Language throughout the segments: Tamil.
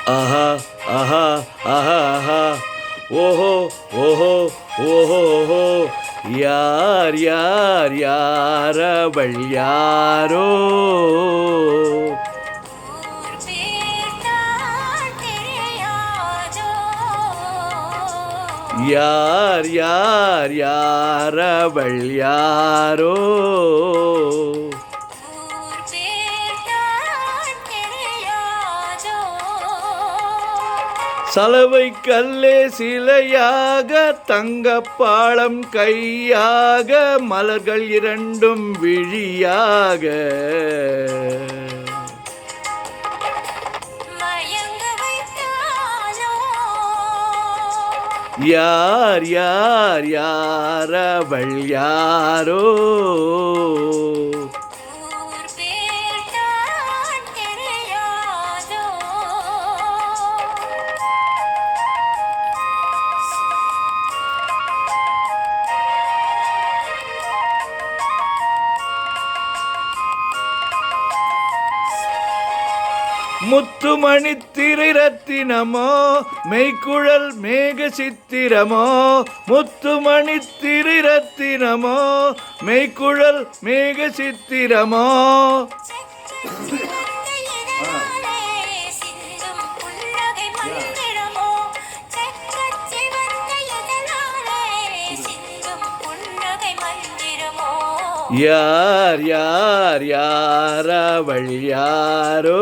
ஆஹா ஆஹா ஆஹா ஆஹா ஓஹோ ஓஹோ ஓஹோ ஓஹோ யார் யார் யார் அவள் யாரோ யார் யார் யார் அவள் யாரோ சலவை கல்லே சிலையாக தங்கப்பாளம் கையாக மலர்கள் இரண்டும் விழியாக யார் யார் யார் அவள் யாரோ முத்துமணி திரைரத்தினமோ மெய்க்குழல் மேக சித்திரமோ முத்துமணி திரைரத்தினமோ மெய்க்குழல் மேக சித்திரமோ யார் யார் யார் அவள் யாரோ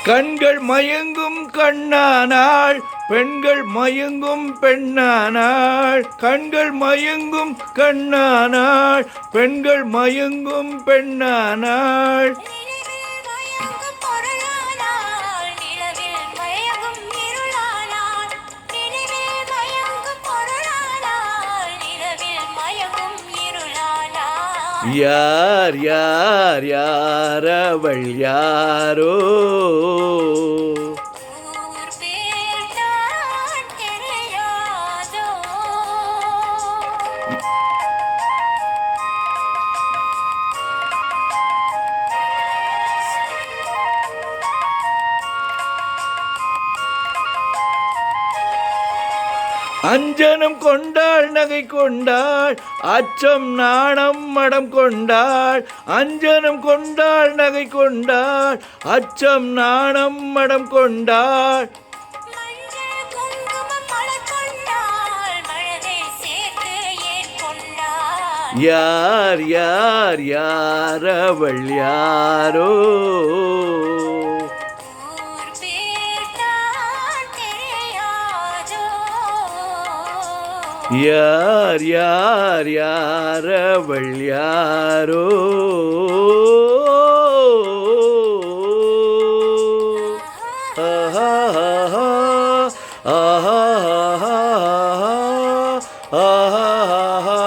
கண்கள் மயங்கும் கண்ணானாள் பெண்கள் மயங்கும் பெண்ணானாள் கண்கள் மயங்கும் கண்ணானாள் பெண்கள் மயங்கும் பெண்ணானாள் யார் யார் யார் அவள் யாரோ அஞ்சனம் கொண்டாள் நகை கொண்டாள் அச்சம் நாணம் மடம் கொண்டாள் அஞ்சனம் கொண்டாள் நகை கொண்டாள் அச்சம் நாணம் மடம் கொண்டாள் யார் யார் யார் அவள் யாரோ யார் யார் யார் அவள் யாரோ ஆஹா ஆஹா ஆஹா ஆஹா ஆஹா